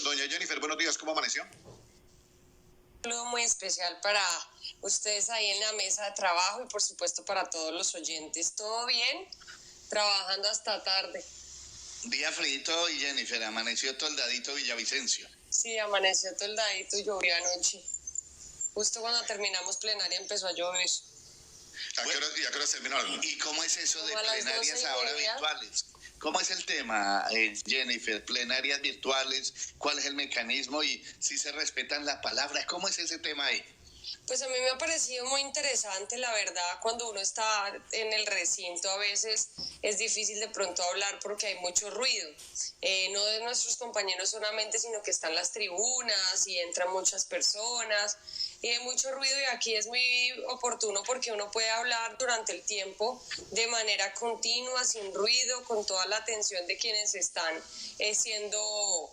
Doña Jennifer, buenos días, ¿cómo amaneció? Un saludo muy especial para ustedes ahí en la mesa de trabajo y por supuesto para todos los oyentes. ¿Todo bien? Trabajando hasta tarde. Día frito y Jennifer, amaneció toldadito Villavicencio. Sí, amaneció toldadito y llovió anoche. Justo cuando terminamos plenaria empezó a llover. ¿Y a qué hora terminó? ¿Y cómo es eso de Como a las plenarias 12:30. ahora virtuales? ¿Cómo es el tema, Jennifer? Plenarias virtuales, ¿cuál es el mecanismo y si se respetan las palabras? ¿Cómo es ese tema ahí? Pues a mí me ha parecido muy interesante, la verdad, cuando uno está en el recinto a veces es difícil de pronto hablar porque hay mucho ruido, no de nuestros compañeros solamente, sino que están las tribunas y entran muchas personas y hay mucho ruido y aquí es muy oportuno porque uno puede hablar durante el tiempo de manera continua, sin ruido, con toda la atención de quienes están siendo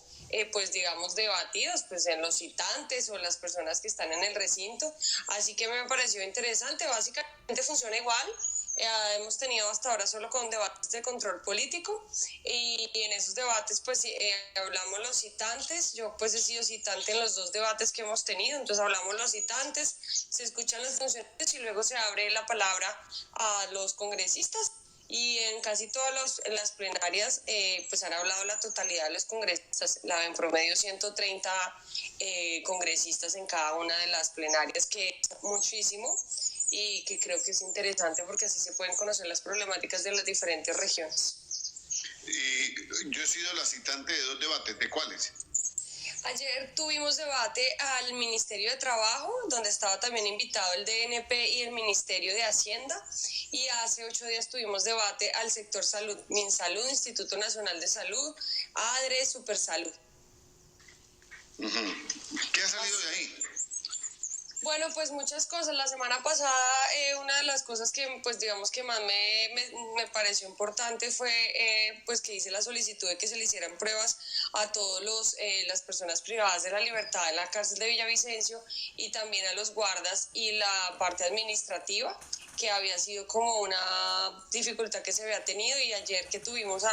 pues digamos debatidos pues en los citantes o las personas que están en el recinto, así que me pareció interesante. Básicamente funciona igual. Hemos tenido hasta ahora solo con debates de control político y en esos debates pues hablamos los citantes. Yo pues he sido citante en los 2 debates que hemos tenido, entonces hablamos los citantes, se escuchan las funciones y luego se abre la palabra a los congresistas. Y en casi todas las plenarias pues han hablado la totalidad de los congresistas, en promedio 130 congresistas en cada una de las plenarias, que es muchísimo y que creo que es interesante porque así se pueden conocer las problemáticas de las diferentes regiones. Y yo he sido la citante de 2 debates, ¿de cuáles? Ayer tuvimos debate al Ministerio de Trabajo, donde estaba también invitado el DNP y el Ministerio de Hacienda, y hace 8 días tuvimos debate al sector salud, Minsalud, Instituto Nacional de Salud, ADRE, Supersalud. ¿Qué ha salido de ahí? Bueno, pues muchas cosas. La semana pasada una de las cosas que pues digamos que más me pareció importante fue pues que hice la solicitud de que se le hicieran pruebas a todos las personas privadas de la libertad de la cárcel de Villavicencio y también a los guardas y la parte administrativa, que había sido como una dificultad que se había tenido. Y ayer que tuvimos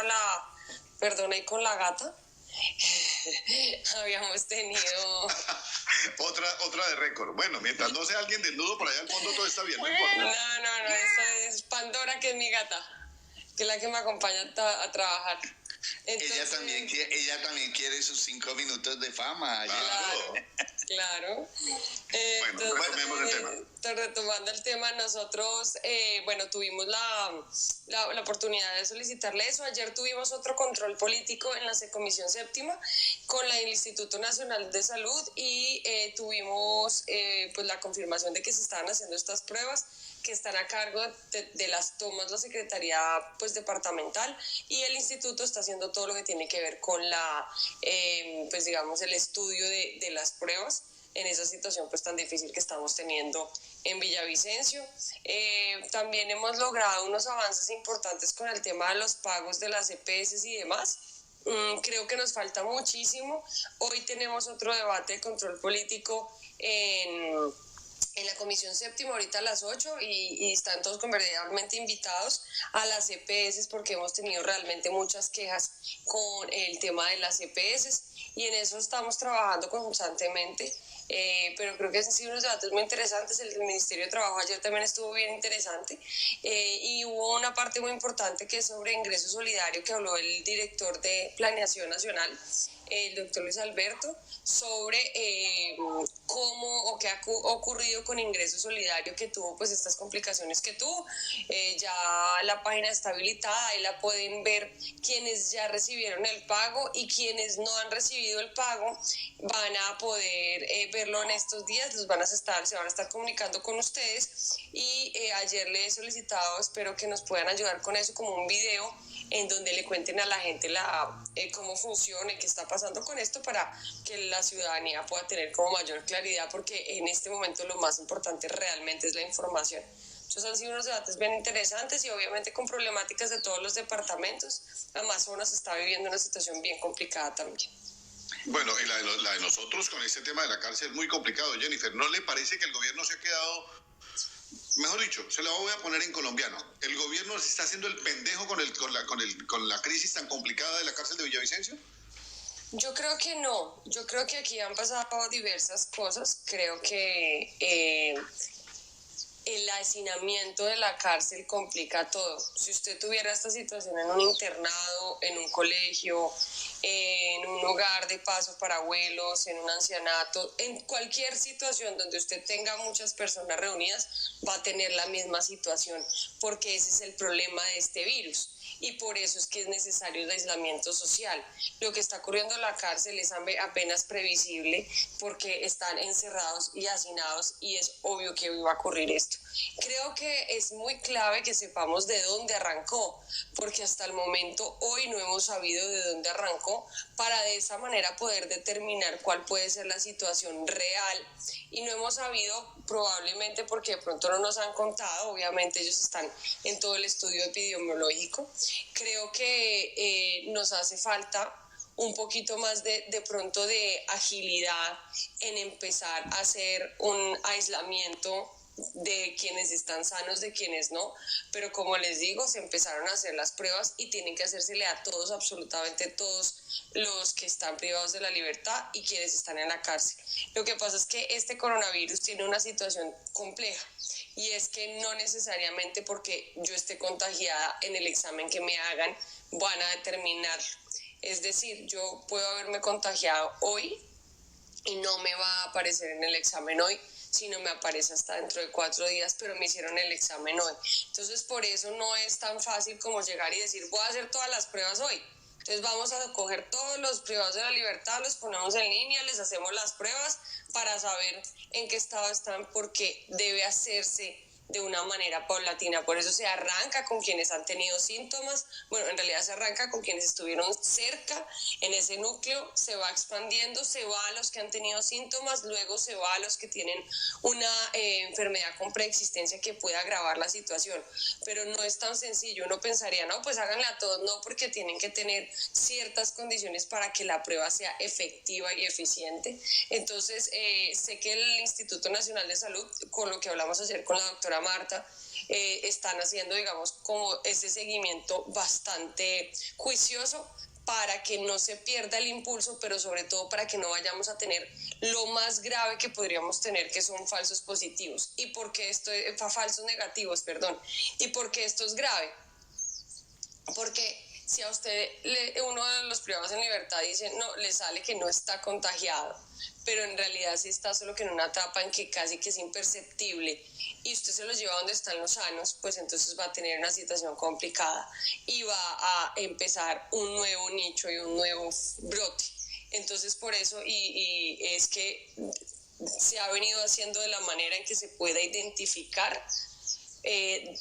perdón, ahí con la gata, habíamos tenido otra de récord. Bueno, mientras no sea alguien desnudo por allá al fondo todo está bien, no importa. No, esa es Pandora, que es mi gata, que es la que me acompaña a trabajar. Entonces, ella también quiere sus 5 minutos de fama. Claro. Bueno, retomemos el tema. Retomando el tema, nosotros, tuvimos la oportunidad de solicitarle eso. Ayer tuvimos otro control político en la Comisión Séptima con el Instituto Nacional de Salud y tuvimos pues la confirmación de que se estaban haciendo estas pruebas, que están a cargo de las tomas la Secretaría pues departamental, y el instituto está haciendo todo lo que tiene que ver con pues digamos el estudio de las pruebas en esa situación pues tan difícil que estamos teniendo en Villavicencio. También hemos logrado unos avances importantes con el tema de los pagos de las EPS y demás. Creo que nos falta muchísimo. Hoy tenemos otro debate de control político en la Comisión Séptima, ahorita a las 8, y están todos convertidos invitados a las EPS porque hemos tenido realmente muchas quejas con el tema de las EPS y en eso estamos trabajando constantemente. Pero creo que han sido unos debates muy interesantes. El del Ministerio de Trabajo ayer también estuvo bien interesante y hubo una parte muy importante que es sobre ingreso solidario, que habló el director de Planeación Nacional, el doctor Luis Alberto, sobre cómo o qué ha ocurrido con ingreso solidario, que tuvo pues estas complicaciones que tuvo. Ya la página está habilitada y la pueden ver quienes ya recibieron el pago, y quienes no han recibido el pago van a poder verlo en estos días. Se van a estar comunicando con ustedes, y ayer le he solicitado, espero que nos puedan ayudar con eso, como un video en donde le cuenten a la gente cómo funciona y qué está pasando con esto, para que la ciudadanía pueda tener como mayor claridad, porque en este momento lo más importante realmente es la información. Entonces han sido unos debates bien interesantes y obviamente con problemáticas de todos los departamentos. Amazonas está viviendo una situación bien complicada también. Bueno, y la de nosotros con este tema de la cárcel es muy complicado, Jennifer. ¿No le parece que el gobierno se ha quedado, mejor dicho, se lo voy a poner en colombiano, el gobierno se está haciendo el pendejo con la crisis tan complicada de la cárcel de Villavicencio? Yo creo que no, yo creo que aquí han pasado diversas cosas, creo que el hacinamiento de la cárcel complica todo. Si usted tuviera esta situación en un internado, en un colegio, en un hogar de paso para abuelos, en un ancianato, en cualquier situación donde usted tenga muchas personas reunidas, va a tener la misma situación, porque ese es el problema de este virus. Y por eso es que es necesario el aislamiento social. Lo que está ocurriendo en la cárcel es apenas previsible porque están encerrados y hacinados y es obvio que va a ocurrir esto. Creo que es muy clave que sepamos de dónde arrancó, porque hasta el momento hoy no hemos sabido de dónde arrancó para de esa manera poder determinar cuál puede ser la situación real. Y no hemos sabido probablemente porque de pronto no nos han contado, obviamente ellos están en todo el estudio epidemiológico. Creo que nos hace falta un poquito más de pronto de agilidad en empezar a hacer un aislamiento de quienes están sanos, de quienes no, pero como les digo, se empezaron a hacer las pruebas y tienen que hacérsele a todos, absolutamente todos los que están privados de la libertad y quienes están en la cárcel. Lo que pasa es que este coronavirus tiene una situación compleja y es que no necesariamente porque yo esté contagiada en el examen que me hagan van a determinar. Es decir, yo puedo haberme contagiado hoy y no me va a aparecer en el examen hoy, sino me aparece hasta dentro de 4 días, pero me hicieron el examen hoy. Entonces, por eso no es tan fácil como llegar y decir, voy a hacer todas las pruebas hoy. Entonces vamos a coger todos los privados de la libertad, los ponemos en línea, les hacemos las pruebas para saber en qué estado están, porque debe hacerse de una manera paulatina. Por eso se arranca con quienes han tenido síntomas, bueno, en realidad se arranca con quienes estuvieron cerca en ese núcleo, se va expandiendo, se va a los que han tenido síntomas, luego se va a los que tienen una enfermedad con preexistencia que pueda agravar la situación, pero no es tan sencillo. Uno pensaría, no, pues háganle a todos, no, porque tienen que tener ciertas condiciones para que la prueba sea efectiva y eficiente. Entonces, sé que el Instituto Nacional de Salud, con lo que hablamos ayer con la doctora Marta, están haciendo, digamos, como ese seguimiento bastante juicioso para que no se pierda el impulso, pero sobre todo para que no vayamos a tener lo más grave que podríamos tener, que son falsos positivos. ¿Y por qué esto es falsos negativos, perdón? ¿Y por qué esto es grave? Porque si a usted, uno de los privados en libertad dice, no, le sale que no está contagiado, pero en realidad sí está, solo que en una etapa en que casi que es imperceptible, y usted se los lleva donde están los sanos, pues entonces va a tener una situación complicada y va a empezar un nuevo nicho y un nuevo brote. Entonces por eso, y es que se ha venido haciendo de la manera en que se pueda identificar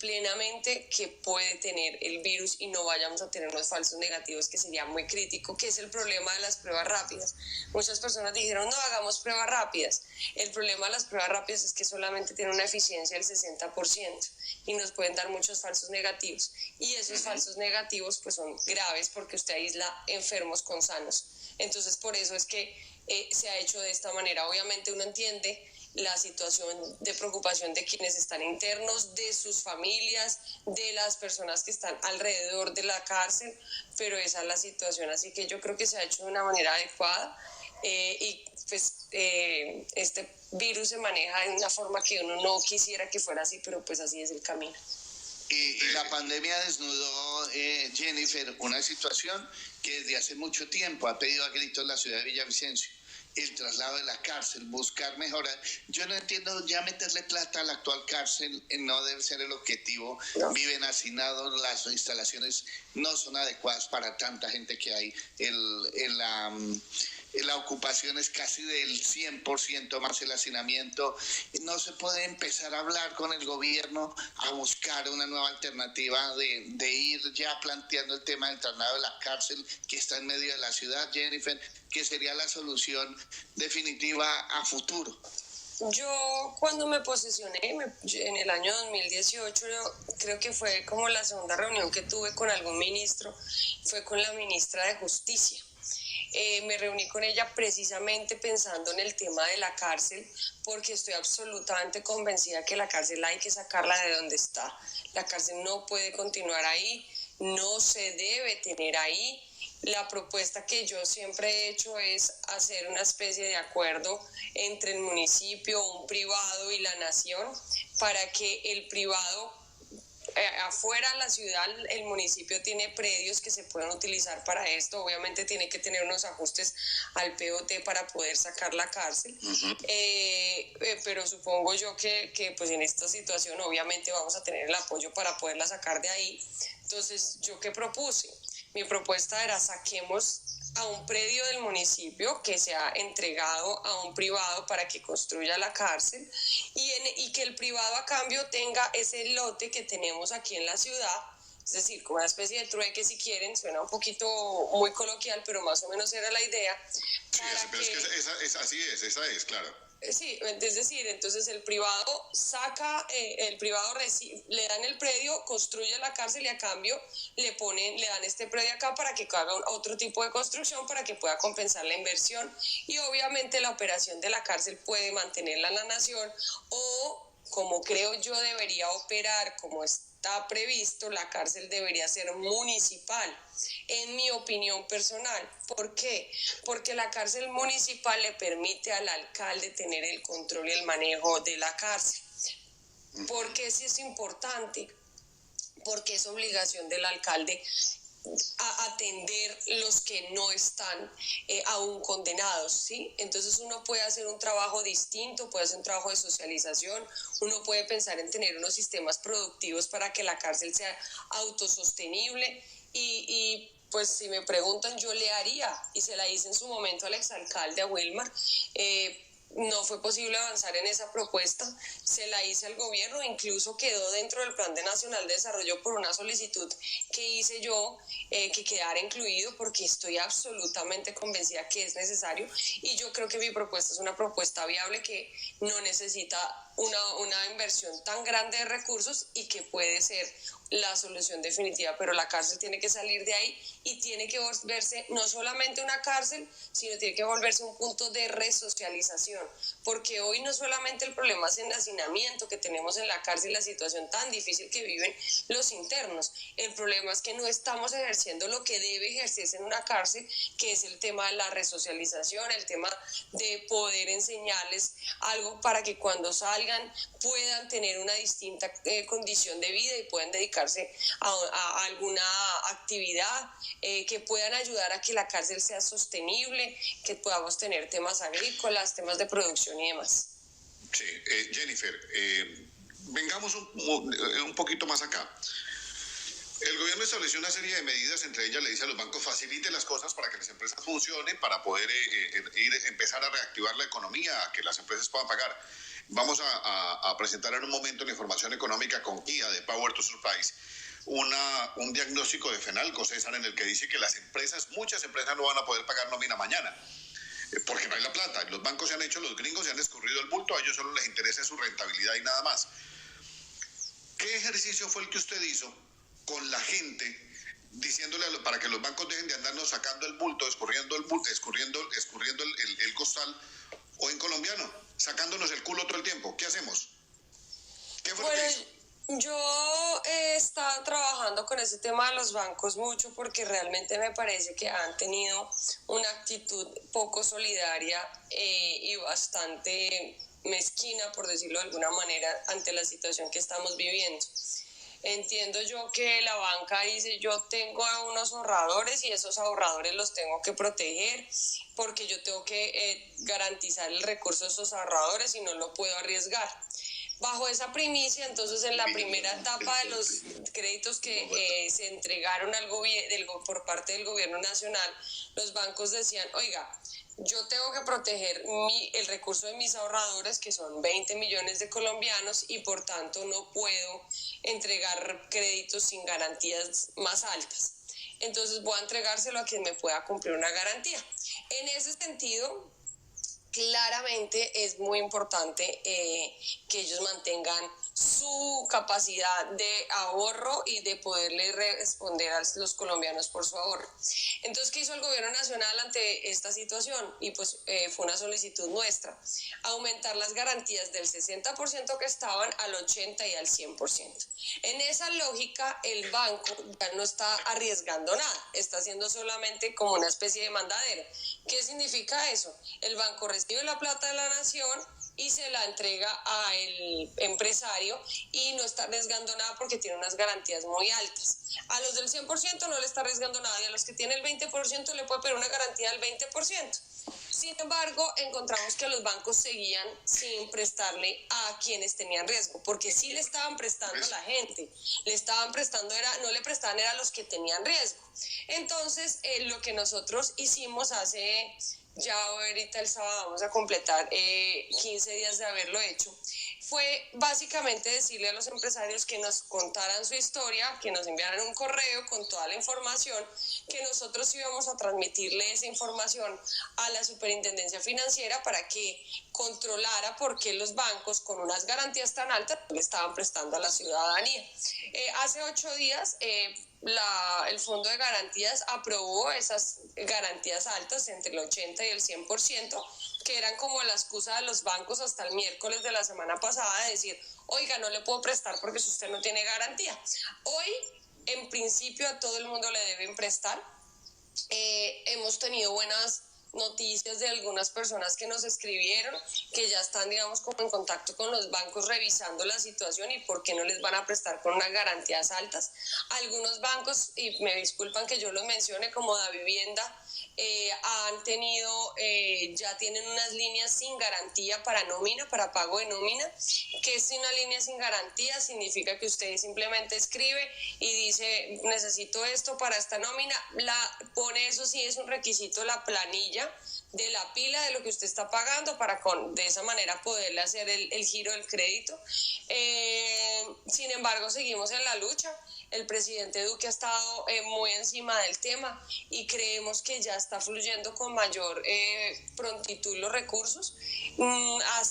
plenamente que puede tener el virus y no vayamos a tener los falsos negativos, que sería muy crítico, que es el problema de las pruebas rápidas. Muchas personas dijeron, no, hagamos pruebas rápidas. El problema de las pruebas rápidas es que solamente tienen una eficiencia del 60% y nos pueden dar muchos falsos negativos. Y esos falsos negativos pues son graves porque usted aísla enfermos con sanos. Entonces por eso es que se ha hecho de esta manera. Obviamente uno entiende la situación de preocupación de quienes están internos, de sus familias, de las personas que están alrededor de la cárcel, pero esa es la situación, así que yo creo que se ha hecho de una manera adecuada y pues este virus se maneja de una forma que uno no quisiera que fuera así, pero pues así es el camino. Y la pandemia desnudó, Jennifer, una situación que desde hace mucho tiempo ha pedido a gritos la ciudad de Villavicencio: el traslado de la cárcel, buscar mejoras. Yo no entiendo, ya meterle plata a la actual cárcel no debe ser el objetivo. No. Viven hacinados, las instalaciones no son adecuadas para tanta gente que hay. La ocupación es casi del 100% más el hacinamiento. No se puede empezar a hablar con el gobierno, a buscar una nueva alternativa de ir ya planteando el tema del traslado de la cárcel que está en medio de la ciudad, Jennifer, que sería la solución definitiva a futuro. Yo cuando me posesioné en el año 2018, creo que fue como la segunda reunión que tuve con algún ministro, fue con la ministra de Justicia. Me reuní con ella precisamente pensando en el tema de la cárcel, porque estoy absolutamente convencida que la cárcel hay que sacarla de donde está. La cárcel no puede continuar ahí, no se debe tener ahí, la propuesta que yo siempre he hecho es hacer una especie de acuerdo entre el municipio, un privado y la nación para que el privado afuera de la ciudad, el municipio tiene predios que se pueden utilizar para esto. Obviamente tiene que tener unos ajustes al POT para poder sacar la cárcel. Pero supongo yo que pues en esta situación obviamente vamos a tener el apoyo para poderla sacar de ahí. Entonces, ¿yo qué propuse? Mi propuesta era saquemos a un predio del municipio que se ha entregado a un privado para que construya la cárcel y que el privado a cambio tenga ese lote que tenemos aquí en la ciudad, es decir, como una especie de trueque si quieren, suena un poquito muy coloquial, pero más o menos era la idea. Sí, pero es que así es, esa es, claro. Sí, es decir, entonces el privado saca, le dan el predio, construye la cárcel y a cambio le dan este predio acá para que haga otro tipo de construcción para que pueda compensar la inversión y obviamente la operación de la cárcel puede mantenerla en la nación o como creo yo debería operar, como está previsto, la cárcel debería ser municipal, en mi opinión personal. ¿Por qué? Porque la cárcel municipal le permite al alcalde tener el control y el manejo de la cárcel. ¿Por qué sí es importante? Porque es obligación del alcalde a atender los que no están aún condenados, ¿sí? Entonces uno puede hacer un trabajo distinto, puede hacer un trabajo de socialización, uno puede pensar en tener unos sistemas productivos para que la cárcel sea autosostenible y pues si me preguntan yo le haría y se la hice en su momento al exalcalde, a Wilmar. No fue posible avanzar en esa propuesta, se la hice al gobierno, incluso quedó dentro del Plan Nacional de Desarrollo por una solicitud que hice yo, que quedara incluido porque estoy absolutamente convencida que es necesario y yo creo que mi propuesta es una propuesta viable que no necesita una inversión tan grande de recursos y que puede ser la solución definitiva, pero la cárcel tiene que salir de ahí y tiene que volverse no solamente una cárcel, sino tiene que volverse un punto de resocialización, porque hoy no solamente el problema es el hacinamiento que tenemos en la cárcel, la situación tan difícil que viven los internos, el problema es que no estamos ejerciendo lo que debe ejercerse en una cárcel, que es el tema de la resocialización, el tema de poder enseñarles algo para que cuando salgan puedan tener una distinta condición de vida y puedan dedicarse a alguna actividad que puedan ayudar a que la cárcel sea sostenible, que podamos tener temas agrícolas, temas de producción y demás. Sí, Jennifer, vengamos un poquito más acá. El gobierno estableció una serie de medidas, entre ellas le dice a los bancos facilite las cosas para que las empresas funcionen, para poder empezar a reactivar la economía, a que las empresas puedan pagar. Vamos a presentar en un momento la información económica con guía de Power to Surprise, un diagnóstico de FENALCO, César, en el que dice que las empresas, muchas empresas no van a poder pagar nómina mañana, porque no hay la plata. Los bancos se han hecho, los gringos se han escurrido el bulto, a ellos solo les interesa su rentabilidad y nada más. ¿Qué ejercicio fue el que usted hizo con la gente, diciéndole para que los bancos dejen de andarnos sacando el bulto, escurriendo el costal, o en colombiano, sacándonos el culo todo el tiempo? ¿Qué hacemos? ¿Qué fue lo que hizo? Yo he estado trabajando con ese tema de los bancos mucho porque realmente me parece que han tenido una actitud poco solidaria y bastante mezquina, por decirlo de alguna manera, ante la situación que estamos viviendo. Entiendo yo que la banca dice yo tengo unos ahorradores y esos ahorradores los tengo que proteger porque yo tengo que garantizar el recurso de esos ahorradores y no lo puedo arriesgar. Bajo esa primicia, entonces en la primera etapa de los créditos que se entregaron por parte del gobierno nacional, los bancos decían, oiga, yo tengo que proteger el recurso de mis ahorradores, que son 20 millones de colombianos, y por tanto no puedo entregar créditos sin garantías más altas. Entonces voy a entregárselo a quien me pueda cumplir una garantía. En ese sentido, claramente es muy importante que ellos mantengan su capacidad de ahorro y de poderle responder a los colombianos por su ahorro. Entonces, ¿qué hizo el gobierno nacional ante esta situación? Y pues fue una solicitud nuestra, aumentar las garantías del 60% que estaban al 80% y al 100%. En esa lógica, el banco ya no está arriesgando nada, está haciendo solamente como una especie de mandadero. ¿Qué significa eso? El banco recibe la plata de la nación y se la entrega al empresario y no está arriesgando nada porque tiene unas garantías muy altas. A los del 100% no le está arriesgando nada y a los que tienen el 20% le puede pedir una garantía del 20%. Sin embargo, encontramos que los bancos seguían sin prestarle a quienes tenían riesgo, porque sí le estaban prestando a la gente, le estaban prestando, no le prestaban era a los que tenían riesgo. Entonces, lo que nosotros hicimos hace, ya ahorita el sábado vamos a completar 15 días de haberlo hecho, fue básicamente decirle a los empresarios que nos contaran su historia, que nos enviaran un correo con toda la información, que nosotros íbamos a transmitirle esa información a la Superintendencia Financiera para que controlara por qué los bancos con unas garantías tan altas le estaban prestando a la ciudadanía. Hace 8 días el Fondo de Garantías aprobó esas garantías altas entre el 80 y el 100%, que eran como la excusa de los bancos hasta el miércoles de la semana pasada de decir, oiga, no le puedo prestar porque si usted no tiene garantía. Hoy, en principio, a todo el mundo le deben prestar. Hemos tenido buenas noticias de algunas personas que nos escribieron, que ya están, digamos, como en contacto con los bancos revisando la situación y por qué no les van a prestar con unas garantías altas. Algunos bancos, y me disculpan que yo los mencione, como Davivienda, han tenido, ya tienen unas líneas sin garantía para nómina, para pago de nómina. Que es una línea sin garantía, significa que usted simplemente escribe y dice, necesito esto para esta nómina, pone, eso sí es un requisito, la planilla de la pila de lo que usted está pagando para de esa manera poderle hacer el giro del crédito. Sin embargo, seguimos en la lucha. El presidente Duque ha estado muy encima del tema y creemos que ya está fluyendo con mayor prontitud los recursos.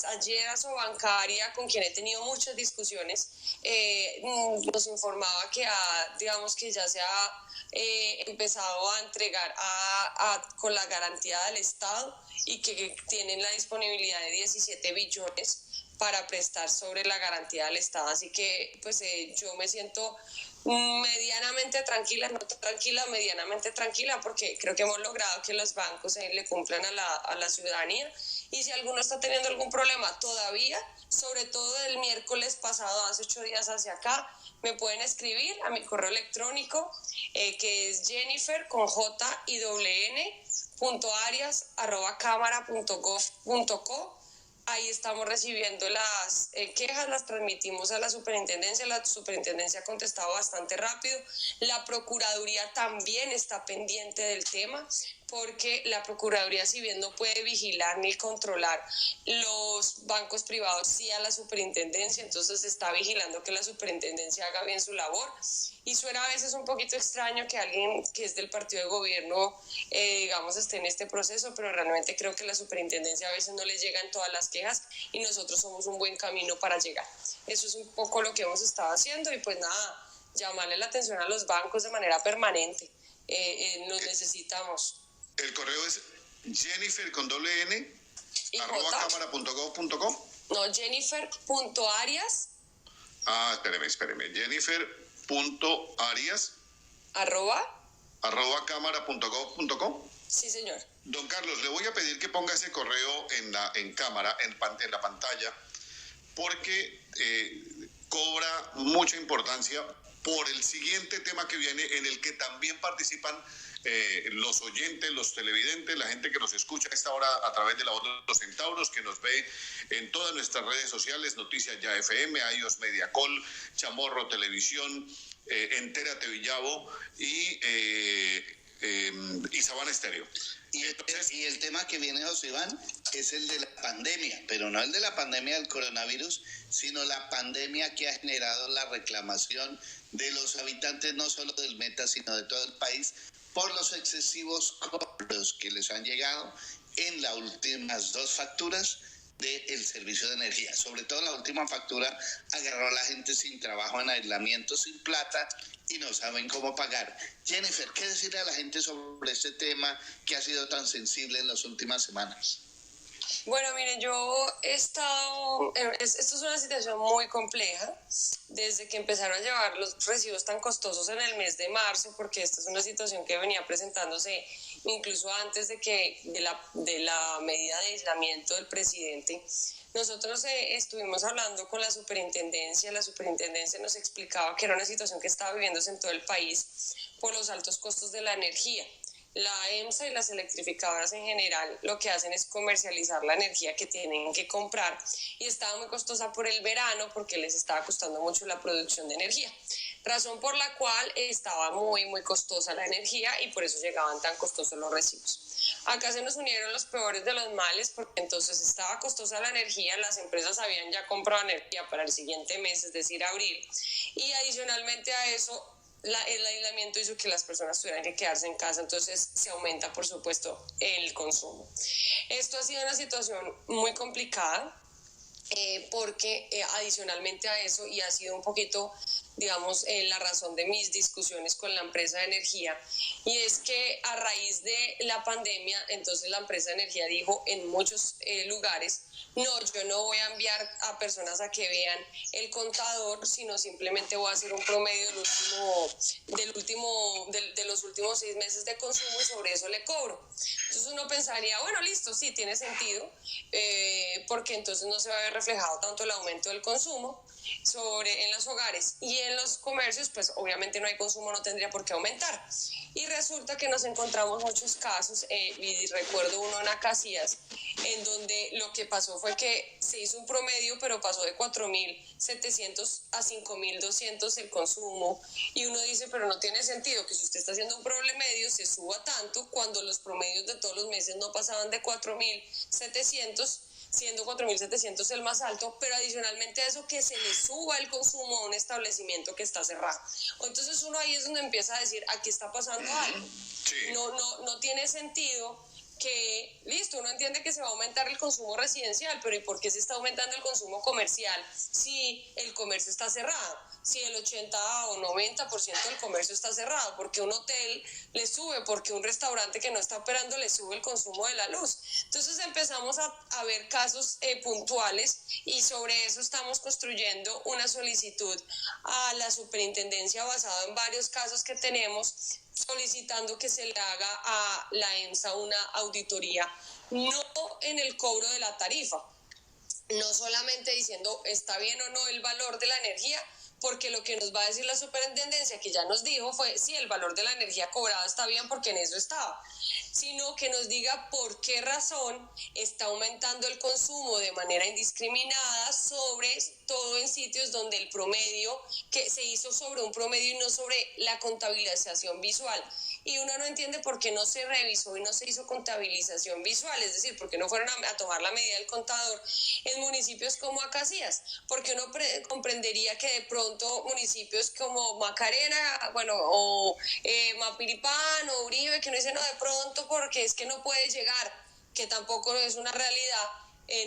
Ayer Asobancaria, con quien he tenido muchas discusiones, nos informaba que digamos que ya se ha empezado a entregar con la garantía del Estado y que tienen la disponibilidad de 17 billones para prestar sobre la garantía del Estado. Así que pues yo me siento medianamente tranquila, no tranquila, medianamente tranquila, porque creo que hemos logrado que los bancos le cumplan a la ciudadanía. Y si alguno está teniendo algún problema todavía, sobre todo del miércoles pasado, hace 8 días hacia acá, me pueden escribir a mi correo electrónico, que es jennifer.arias@camara.gov.co. Ahí estamos recibiendo las quejas, las transmitimos a la superintendencia ha contestado bastante rápido. La Procuraduría también está pendiente del tema, porque la Procuraduría, si bien no puede vigilar ni controlar los bancos privados, sí a la superintendencia, entonces está vigilando que la superintendencia haga bien su labor. Y suena a veces un poquito extraño que alguien que es del partido de gobierno, digamos, esté en este proceso, pero realmente creo que la superintendencia a veces no les llegan todas las quejas y nosotros somos un buen camino para llegar. Eso es un poco lo que hemos estado haciendo y pues nada, llamarle la atención a los bancos de manera permanente. Nos necesitamos. El correo es Jennifer con doble N @camara.gov.co. No, Jennifer.arias. Espéreme. Jennifer.arias @camara.gov.co. Sí, señor. Don Carlos, le voy a pedir que ponga ese correo en la pantalla, porque cobra mucha importancia por el siguiente tema que viene, en el que también participan los oyentes, los televidentes, la gente que nos escucha a esta hora a través de la voz de los centauros, que nos ve en todas nuestras redes sociales, Noticias Ya FM, iOS Mediacol, Chamorro Televisión, Entérate Villavo y Sabana Estéreo. Y el tema que viene, José Iván, es el de la pandemia, pero no el de la pandemia del coronavirus, sino la pandemia que ha generado la reclamación de los habitantes no solo del Meta, sino de todo el país, por los excesivos cobros que les han llegado en las últimas 2 facturas del servicio de energía. Sobre todo la última factura agarró a la gente sin trabajo, en aislamiento, sin plata y no saben cómo pagar. Jennifer, ¿qué decirle a la gente sobre este tema que ha sido tan sensible en las últimas semanas? Bueno, mire, yo he estado, esto es una situación muy compleja, desde que empezaron a llevar los recibos tan costosos en el mes de marzo, porque esta es una situación que venía presentándose incluso antes de la medida de aislamiento del presidente. Nosotros estuvimos hablando con la superintendencia nos explicaba que era una situación que estaba viviéndose en todo el país por los altos costos de la energía. La EMSA y las electrificadoras en general lo que hacen es comercializar la energía que tienen que comprar y estaba muy costosa por el verano porque les estaba costando mucho la producción de energía, razón por la cual estaba muy costosa la energía y por eso llegaban tan costosos los recibos. Acá se nos unieron los peores de los males porque entonces estaba costosa la energía, las empresas habían ya comprado energía para el siguiente mes, es decir, abril, y adicionalmente a eso el aislamiento hizo que las personas tuvieran que quedarse en casa, entonces se aumenta, por supuesto, el consumo. Esto ha sido una situación muy complicada porque adicionalmente a eso, y ha sido un poquito, digamos, la razón de mis discusiones con la empresa de energía, y es que a raíz de la pandemia, entonces la empresa de energía dijo en muchos lugares, no, yo no voy a enviar a personas a que vean el contador, sino simplemente voy a hacer un promedio de los últimos 6 meses de consumo y sobre eso le cobro. Entonces uno pensaría, bueno, listo, sí, tiene sentido, porque entonces no se va a ver reflejado tanto el aumento del consumo en los hogares, y en los comercios pues obviamente no hay consumo, no tendría por qué aumentar. Y resulta que nos encontramos muchos casos, y recuerdo uno en Acacias, en donde lo que pasó fue que se hizo un promedio, pero pasó de 4.700 a 5.200 el consumo, y uno dice, pero no tiene sentido que si usted está haciendo un promedio se suba tanto cuando los promedios de todos los meses no pasaban de 4.700, siendo 4.700 el más alto, pero adicionalmente a eso que se le suba el consumo a un establecimiento que está cerrado. Entonces uno ahí es donde empieza a decir, aquí está pasando algo. Sí. No tiene sentido que, listo, uno entiende que se va a aumentar el consumo residencial, pero ¿y por qué se está aumentando el consumo comercial si el comercio está cerrado? Si el 80 o 90% del comercio está cerrado, porque un hotel le sube, porque un restaurante que no está operando le sube el consumo de la luz. Entonces empezamos a ver casos puntuales, y sobre eso estamos construyendo una solicitud a la superintendencia basada en varios casos que tenemos, solicitando que se le haga a la EMSA una auditoría, no en el cobro de la tarifa, no solamente diciendo está bien o no el valor de la energía, porque lo que nos va a decir la superintendencia, que ya nos dijo, fue sí, el valor de la energía cobrada está bien porque en eso estaba, sino que nos diga por qué razón está aumentando el consumo de manera indiscriminada, sobre todo en sitios donde el promedio que se hizo sobre un promedio y no sobre la contabilización visual. Y uno no entiende por qué no se revisó y no se hizo contabilización visual, es decir, por qué no fueron a tomar la medida del contador en municipios como Acacias, porque uno comprendería que de pronto municipios como Macarena, bueno, o Mapiripán o Uribe, que uno dice no, de pronto porque es que no puede llegar, que tampoco es una realidad,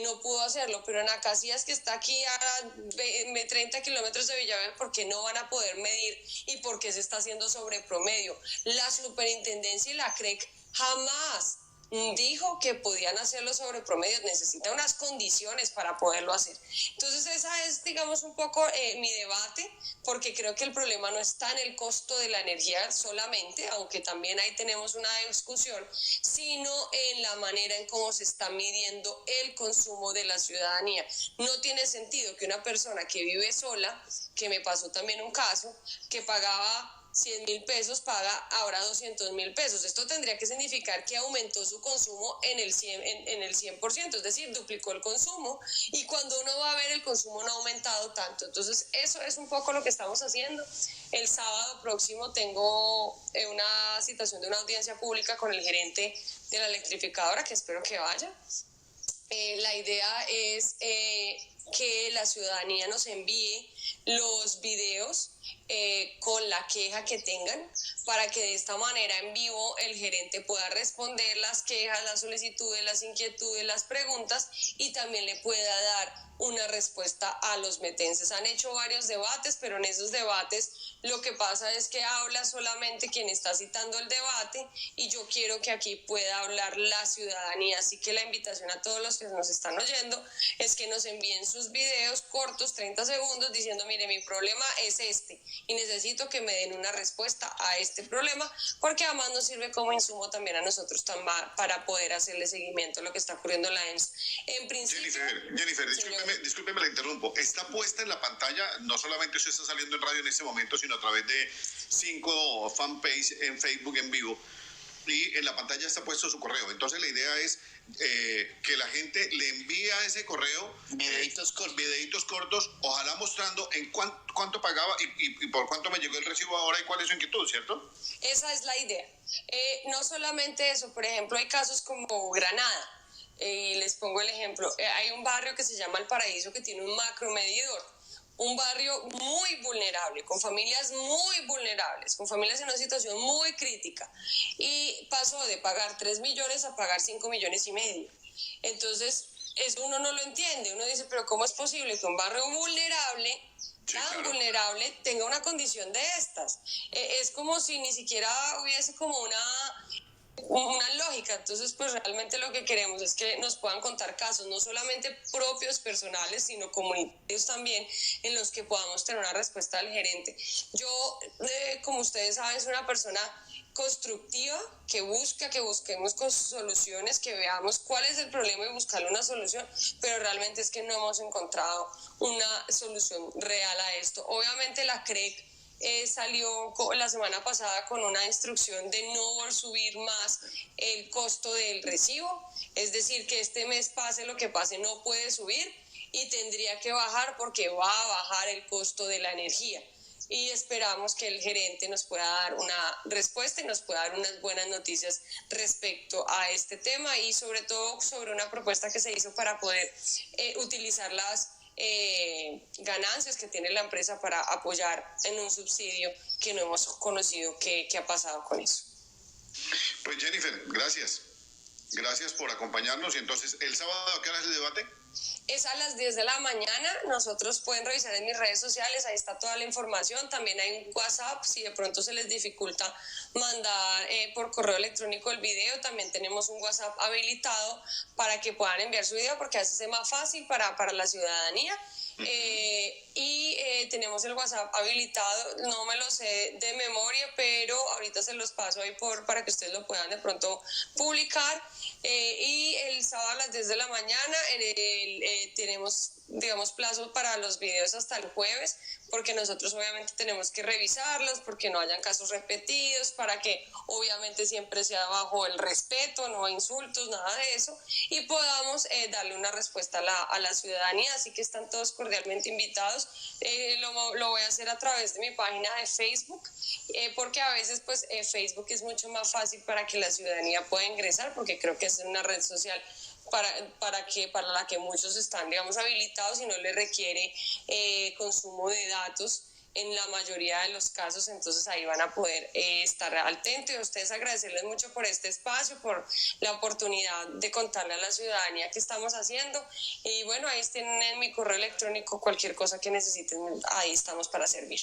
no pudo hacerlo, pero en Acacias, que está aquí a 30 kilómetros de Villavicencio, ¿por qué no van a poder medir y por qué se está haciendo sobre promedio? La superintendencia y la CREC jamás dijo que podían hacerlo sobre promedio, necesita unas condiciones para poderlo hacer. Entonces esa es, digamos, un poco mi debate, porque creo que el problema no está en el costo de la energía solamente, aunque también ahí tenemos una discusión, sino en la manera en cómo se está midiendo el consumo de la ciudadanía. No tiene sentido que una persona que vive sola, que me pasó también un caso, que pagaba 100.000 pesos, paga ahora 200.000 pesos. Esto tendría que significar que aumentó su consumo en el 100%, es decir, duplicó el consumo, y cuando uno va a ver, el consumo no ha aumentado tanto. Entonces eso es un poco lo que estamos haciendo. El sábado próximo tengo una citación de una audiencia pública con el gerente de la electrificadora, que espero que vaya. La idea es que la ciudadanía nos envíe los videos con la queja que tengan, para que de esta manera en vivo el gerente pueda responder las quejas, las solicitudes, las inquietudes, las preguntas, y también le pueda dar una respuesta a los metenses. Han hecho varios debates, pero en esos debates lo que pasa es que habla solamente quien está citando el debate, y yo quiero que aquí pueda hablar la ciudadanía. Así que la invitación a todos los que nos están oyendo es que nos envíen sus videos cortos, 30 segundos, diciendo: mire, mi problema es este y necesito que me den una respuesta a este problema, porque además nos sirve como insumo también a nosotros para poder hacerle seguimiento a lo que está ocurriendo en la EMS. En principio, Jennifer, discúlpeme, la interrumpo. Está puesta en la pantalla, no solamente usted está saliendo en radio en este momento, sino a través de 5 fanpages en Facebook en vivo, y en la pantalla está puesto su correo. Entonces la idea es que la gente le envíe a ese correo videitos cortos, ojalá mostrando en cuánto pagaba y por cuánto me llegó el recibo ahora y cuál es su inquietud, ¿cierto? Esa es la idea. No solamente eso, por ejemplo, hay casos como Granada. Y les pongo el ejemplo. Hay un barrio que se llama El Paraíso, que tiene un macromedidor. Un barrio muy vulnerable, con familias muy vulnerables, con familias en una situación muy crítica. Y pasó de pagar 3 millones a pagar 5,5 millones. Entonces, eso uno no lo entiende. Uno dice: pero ¿cómo es posible que un barrio vulnerable, tan vulnerable, tenga una condición de estas? Es como si ni siquiera hubiese como una lógica. Entonces, pues realmente lo que queremos es que nos puedan contar casos, no solamente propios, personales, sino comunitarios también, en los que podamos tener una respuesta del gerente. Yo, como ustedes saben, soy una persona constructiva, que busquemos con soluciones, que veamos cuál es el problema y buscarle una solución, pero realmente es que no hemos encontrado una solución real a esto. Obviamente la CREC salió la semana pasada con una instrucción de no subir más el costo del recibo, es decir, que este mes pase lo que pase, no puede subir y tendría que bajar, porque va a bajar el costo de la energía. Y esperamos que el gerente nos pueda dar una respuesta y nos pueda dar unas buenas noticias respecto a este tema, y sobre todo sobre una propuesta que se hizo para poder utilizar las ganancias que tiene la empresa para apoyar en un subsidio que no hemos conocido qué ha pasado con eso. Pues Jennifer, gracias por acompañarnos. Y entonces, ¿el sábado a qué hora es el debate? Es a las 10 de la mañana. Nosotros pueden revisar en mis redes sociales, ahí está toda la información. También hay un WhatsApp, si de pronto se les dificulta mandar por correo electrónico el video, también tenemos un WhatsApp habilitado para que puedan enviar su video, porque así es más fácil para la ciudadanía. Tenemos el WhatsApp habilitado, no me lo sé de memoria, pero ahorita se los paso ahí para que ustedes lo puedan de pronto publicar. Y el sábado a las 10 de la mañana tenemos, digamos, plazos para los videos hasta el jueves, porque nosotros obviamente tenemos que revisarlos, porque no hayan casos repetidos, para que obviamente siempre sea bajo el respeto, no insultos, nada de eso, y podamos darle una respuesta a la ciudadanía. Así que están todos cordialmente invitados. Lo voy a hacer a través de mi página de Facebook, porque a veces pues Facebook es mucho más fácil para que la ciudadanía pueda ingresar, porque creo que es una red social para la que muchos están, digamos, habilitados, y no le requiere consumo de datos en la mayoría de los casos. Entonces ahí van a poder estar atentos. Y a ustedes agradecerles mucho por este espacio, por la oportunidad de contarle a la ciudadanía qué estamos haciendo. Y bueno, ahí tienen en mi correo electrónico cualquier cosa que necesiten, ahí estamos para servir.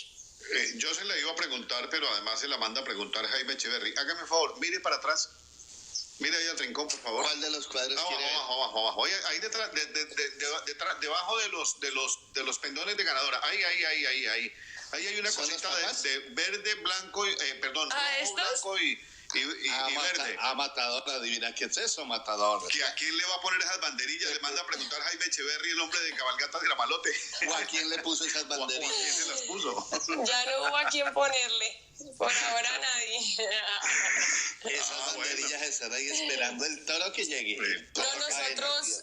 Yo se la iba a preguntar, pero además se la manda a preguntar Jaime Echeverry. Hágame un favor, mire para atrás. Mira ahí al rincón, por favor. ¿Cuál de los cuadros quiere ver? Abajo. Ahí detrás, debajo de los pendones de ganadora. Ahí. Ahí hay una cosita de verde, blanco, rojo, blanco y verde. Matador, adivina qué es eso, Matador. ¿Que a quién le va a poner esas banderillas? Le manda a preguntar Jaime Echeverry, el hombre de cabalgatas de Gramalote. ¿O a quién le puso esas banderillas? ¿O a quién se las puso? Ya no hubo a quién ponerle. Por ahora nadie. Esas banderillas están ahí esperando el toro que llegue.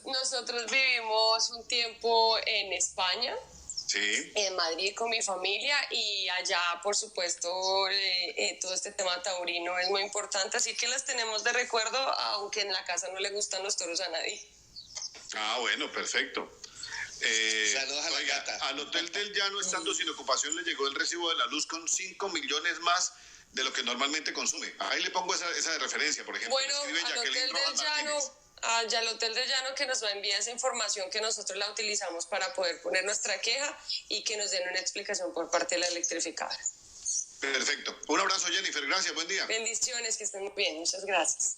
Nosotros vivimos un tiempo en España. Sí. En Madrid con mi familia, y allá por supuesto todo este tema taurino es muy importante, así que las tenemos de recuerdo, aunque en la casa no le gustan los toros a nadie. Bueno, perfecto. Saludos a la oiga, gata. al Hotel del Llano, estando sin ocupación, le llegó el recibo de la luz con 5 millones más de lo que normalmente consume. Ahí le pongo esa de referencia, por ejemplo. Bueno, al Hotel del Llano, al Hotel del Llano que nos va a enviar esa información que nosotros la utilizamos para poder poner nuestra queja y que nos den una explicación por parte de la electrificadora. Perfecto. Un abrazo, Jennifer. Gracias. Buen día. Bendiciones, que estén muy bien. Muchas gracias.